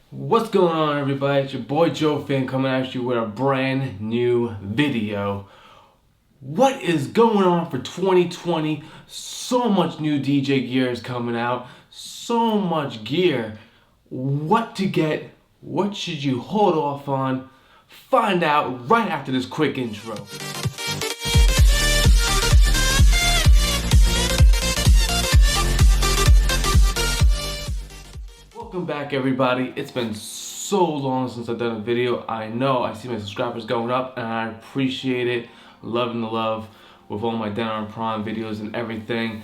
What's going on, everybody? It's your boy Joe Fan coming at you with a brand new video. What is going on for 2020? So much new DJ gear is coming out. So much gear. What to get? What should you hold off on? Find out right after this quick intro. Welcome back, everybody. It's been so long since I've done a video. I know, I see my subscribers going up and I appreciate it. Loving the love with all my Denon Prime videos and everything.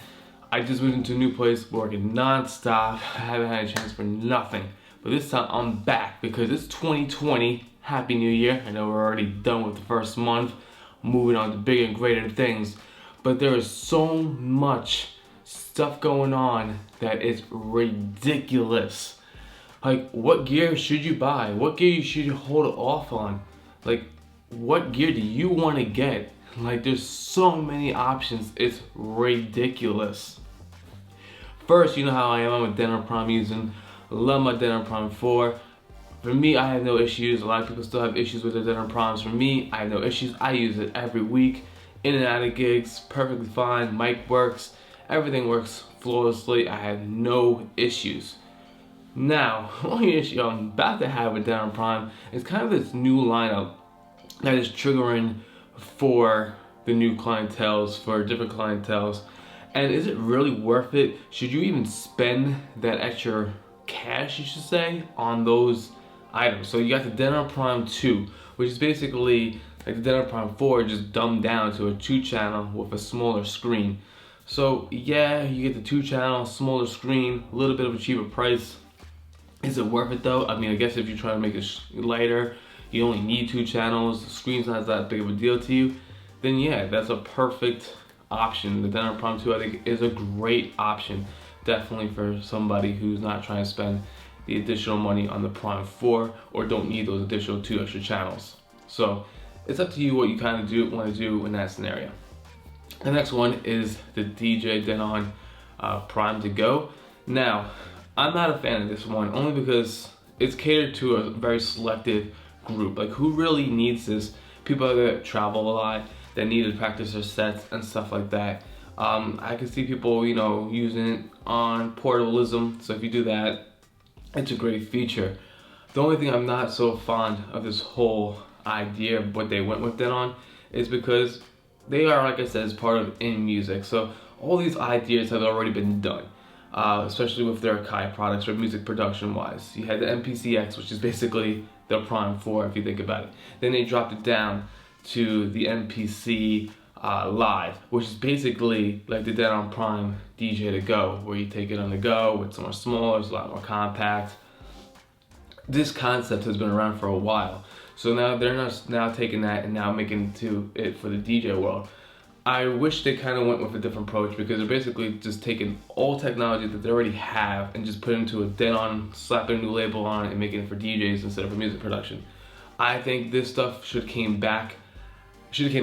I just moved into a new place, working non-stop. I haven't had a chance for nothing. But this time I'm back because it's 2020. Happy New Year. I know we're already done with the first month. Moving on to bigger and greater things. But there is so much stuff going on that is ridiculous. Like, what gear should you buy? What gear should you hold off on? Like, what gear do you want to get? Like, there's so many options. It's ridiculous. First, you know how I am with Denon Prime using. Love my Denon Prime 4. For me, I have no issues. A lot of people still have issues with their Denon Primes. For me, I have no issues. I use it every week. In and out of gigs, perfectly fine. Mic works. Everything works flawlessly. I had no issues. Now, only issue I'm about to have with Denon Prime is kind of this new lineup that is triggering for the new clienteles, for different clienteles. And is it really worth it? Should you even spend that extra cash, you should say, on those items? So you got the Denon Prime 2, which is basically like the Denon Prime 4 just dumbed down to a 2-channel with a smaller screen. So yeah, you get the 2-channel, smaller screen, a little bit of a cheaper price. Is it worth it though? I mean, I guess if you're trying to make it lighter, you only need 2 channels, the screen's not that big of a deal to you, then yeah, that's a perfect option. The Denon Prime 2, I think, is a great option. Definitely for somebody who's not trying to spend the additional money on the Prime 4 or don't need those additional 2 extra channels. So it's up to you what you kind of want to do in that scenario. The next one is the DJ Denon Prime to Go. Now, I'm not a fan of this one only because it's catered to a very selective group. Like, who really needs this? People that travel a lot, that need to practice their sets and stuff like that. I can see people, you know, using it on portablism. So if you do that, it's a great feature. The only thing I'm not so fond of this whole idea of what they went with Denon is because they are, like I said, as part of in music. So all these ideas have already been done. Especially with their Kai products or music production wise. You had the MPCX, which is basically the Prime 4 if you think about it. Then they dropped it down to the MPC Live, which is basically like the Denon Prime DJ to Go, where you take it on the go, it's more smaller, it's a lot more compact. This concept has been around for a while. So now they're now taking that and now making it for the DJ world. I wish they kind of went with a different approach because they're basically just taking all technology that they already have and just put it into a Denon, slap their new label on it and making it for DJs instead of for music production. I think this stuff should have came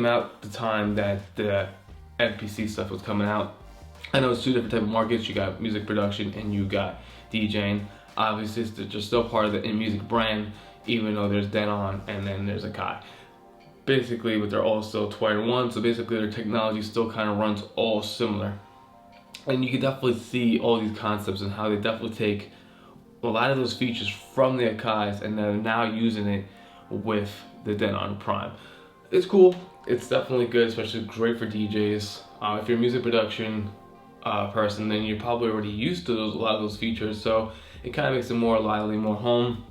out the time that the MPC stuff was coming out. I know it's 2 different type of markets. You got music production and you got DJing. Obviously, they're just still part of the in-music brand, even though there's Denon and then there's a Kai. Basically, but they're all still 2 in 1, so basically their technology still kind of runs all similar. And you can definitely see all these concepts and how they definitely take a lot of those features from their Kais and they're now using it with the Denon Prime. It's cool, it's definitely good, especially great for DJs. If you're a music production person, then you're probably already used to a lot of those features, so it kind of makes it more lively, more home.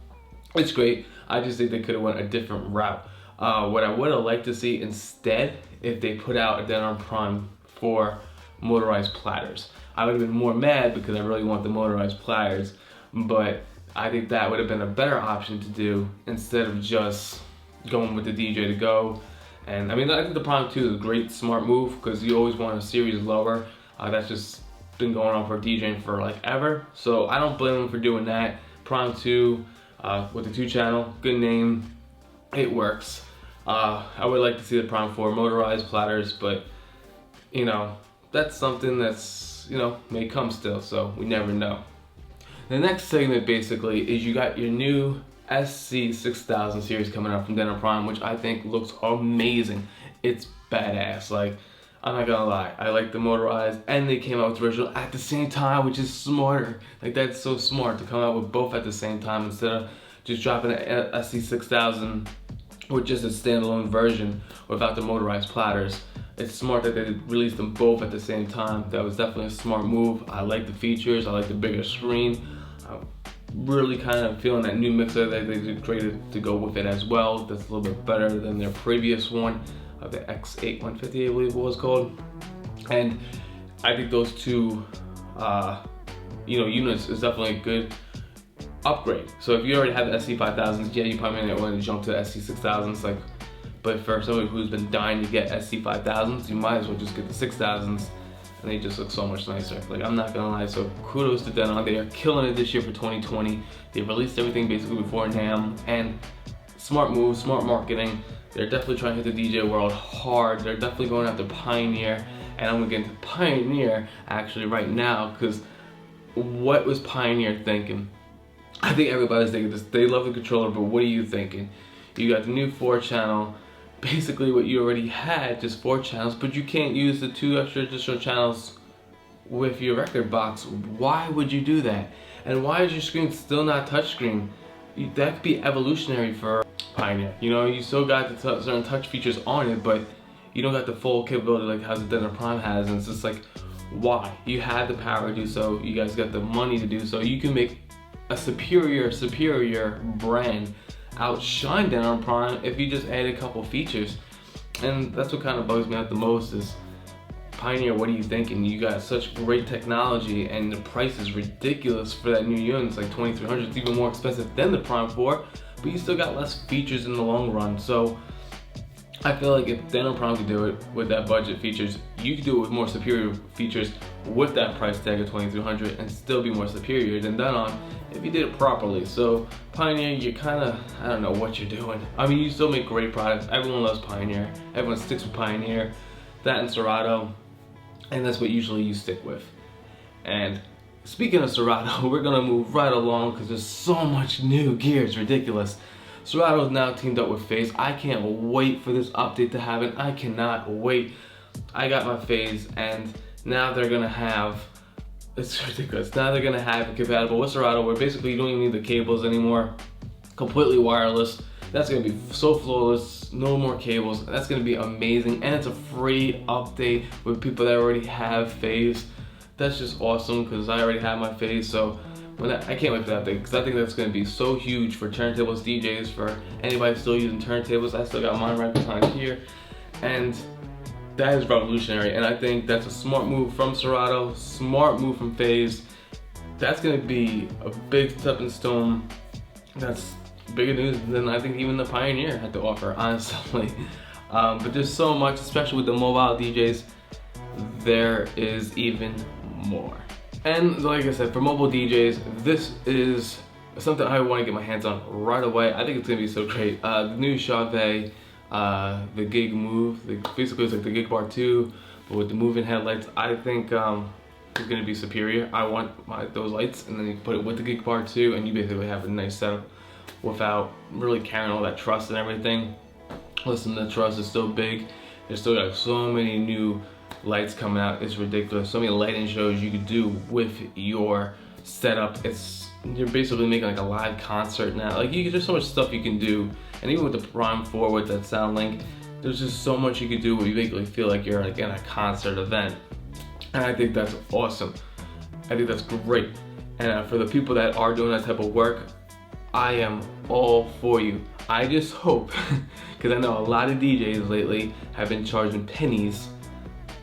It's great. I just think they could have went a different route. What I would have liked to see instead, if they put out a Denon Prime 4 motorized platters. I would have been more mad because I really want the motorized platters, but I think that would have been a better option to do instead of just going with the DJ to Go. And I mean, I think the Prime 2 is a great smart move because you always want a series lower. That's just been going on for DJing for like ever. So I don't blame them for doing that. Prime 2 with the 2-channel, good name, it works. I would like to see the Prime 4 motorized platters, but you know, that's something that's, you know, may come still, so we never know. The next segment basically is you got your new SC 6000 series coming out from Denon Prime, which I think looks amazing. It's badass. Like, I'm not gonna lie, I like the motorized and they came out with the original at the same time, which is smarter. Like, that's so smart to come out with both at the same time instead of just dropping an SC 6000 with just a standalone version without the motorized platters. It's smart that they released them both at the same time. That was definitely a smart move. I like the features, I like the bigger screen. I'm really kind of feeling that new mixer that they created to go with it as well. That's a little bit better than their previous one, the X8 150, I believe it was called. And I think those two units is definitely a good upgrade. So if you already have the SC5000s, yeah, you probably might want to jump to the SC6000s. Like, but for somebody who's been dying to get SC5000s, you might as well just get the 6000s, and they just look so much nicer. Like, I'm not gonna lie, so kudos to Denon. They are killing it this year for 2020. They released everything basically before NAMM, and smart move, smart marketing. They're definitely trying to hit the DJ world hard. They're definitely going after Pioneer, and I'm gonna get into Pioneer actually right now, because what was Pioneer thinking? I think everybody's thinking this. They love the controller, but what are you thinking? You got the new 4-channel, basically what you already had, just 4 channels, but you can't use the 2 extra additional channels with your record box. Why would you do that? And why is your screen still not touchscreen? That could be evolutionary for Pioneer. You know, you still got the certain touch features on it, but you don't got the full capability like how the Denon Prime has, and it's just like, why? You had the power to do so, you guys got the money to do so, you can make a superior brand outshine Denon Prime if you just add a couple features. And that's what kind of bugs me out the most is, Pioneer, what are you thinking? You got such great technology and the price is ridiculous for that new unit. It's like $2,300. It's even more expensive than the Prime 4, but you still got less features in the long run. So I feel like if Denon Prime could do it with that budget features, you could do it with more superior features with that price tag of $2,300 and still be more superior than Denon if you did it properly. So Pioneer, you're kind of, I don't know what you're doing. I mean, you still make great products. Everyone loves Pioneer. Everyone sticks with Pioneer. That and Serato, and that's what usually you stick with. And speaking of Serato, we're gonna move right along because there's so much new gear, it's ridiculous. Serato is now teamed up with FaZe. I can't wait for this update to happen. I cannot wait. I got my FaZe, and now they're gonna have, it's ridiculous. Now they're gonna have it compatible with Serato, where basically you don't even need the cables anymore. Completely wireless. That's gonna be so flawless. No more cables. That's gonna be amazing, and it's a free update with people that already have FaZe. That's just awesome because I already have my FaZe, so I can't wait for that update because I think that's gonna be so huge for turntables, DJs, for anybody still using turntables. I still got mine right behind here, and that is revolutionary. And I think that's a smart move from Serato, smart move from FaZe. That's gonna be a big stepping stone. That's bigger news than I think even the Pioneer had to offer, honestly. But there's so much, especially with the mobile DJs, there is even more. And like I said, for mobile DJs, this is something I want to get my hands on right away. I think it's gonna be so great. The new Chauvet, the Gig Move, basically it's like the Gig Bar 2, but with the moving headlights. I think it's gonna be superior. I want those lights, and then you can put it with the Gig Bar 2, and you basically have a nice setup without really carrying all that truss and everything. Listen, the truss is still big. There's still got so many new lights coming out. It's ridiculous. So many lighting shows you could do with your setup. You're basically making like a live concert now. Like, there's so much stuff you can do. And even with the Prime 4 with that sound link, there's just so much you could do where you basically feel like you're like in a concert event. And I think that's awesome. I think that's great. And for the people that are doing that type of work, I am all for you. I just hope, because I know a lot of DJs lately have been charging pennies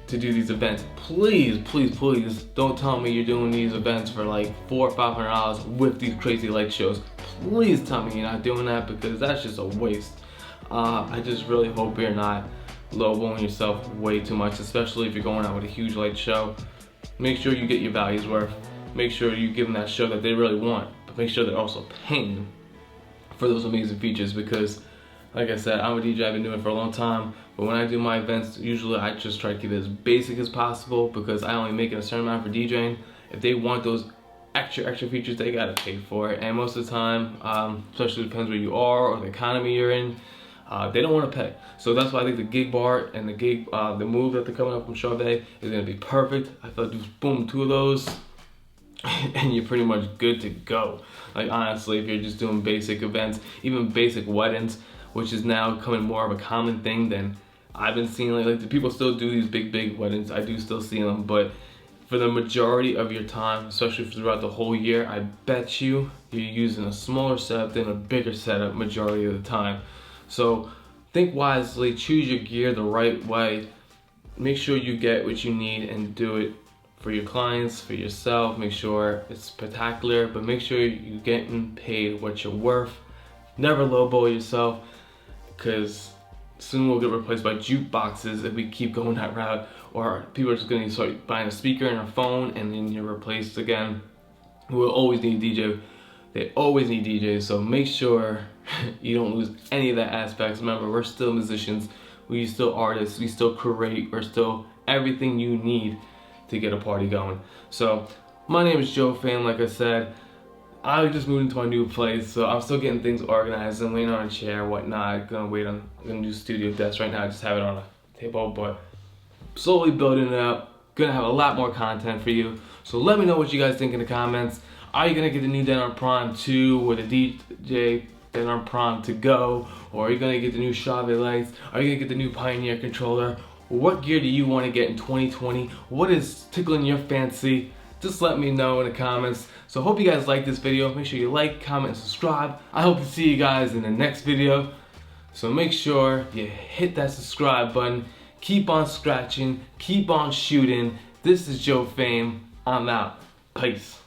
to do these events. Please, please, please don't tell me you're doing these events for like $400 or $500 with these crazy light shows. Please tell me you're not doing that, because that's just a waste. I just really hope you're not lowballing yourself way too much, especially if you're going out with a huge light show. Make sure you get your values worth. Make sure you give them that show that they really want, but make sure they're also paying for those amazing features, because like I said, I'm a DJ, I've been doing it for a long time, but when I do my events, usually I just try to keep it as basic as possible, because I only make it a certain amount for DJing. If they want those extra features, they gotta pay for it. And most of the time, especially depends where you are or the economy you're in, they don't want to pay. So that's why I think the gig bar and the move that they're coming up from Chauvet is gonna be perfect. I thought just boom, 2 of those, and you're pretty much good to go. Like honestly, if you're just doing basic events, even basic weddings, which is now becoming more of a common thing than I've been seeing. Like the people still do these big weddings. I do still see them, but for the majority of your time, especially throughout the whole year, I bet you're using a smaller setup than a bigger setup majority of the time. So think wisely, choose your gear the right way. Make sure you get what you need and do it for your clients, for yourself. Make sure it's spectacular, but make sure you're getting paid what you're worth. Never lowball yourself, because soon we'll get replaced by jukeboxes if we keep going that route, or people are just going to start buying a speaker and a phone and then you're replaced again. We'll always need a DJ. They always need DJs, so make sure you don't lose any of that aspects. Remember, we're still musicians, we're still artists, we still create, we're still everything you need to get a party going. So my name is Joe Fan. Like I said, I just moved into my new place, so I'm still getting things organized and waiting on a chair, whatnot. Gonna do studio desk right now. I just have it on a table, but slowly building it up. Gonna have a lot more content for you. So let me know what you guys think in the comments. Are you gonna get the new Denon Prime 2 or the DJ Denon Prime to go? Or are you gonna get the new Chauvet lights? Are you gonna get the new Pioneer controller? What gear do you want to get in 2020? What is tickling your fancy? Just let me know in the comments. So hope you guys like this video. Make sure you like, comment, and subscribe. I hope to see you guys in the next video. So make sure you hit that subscribe button. Keep on scratching, keep on shooting. This is Joe Fame. I'm out. Peace.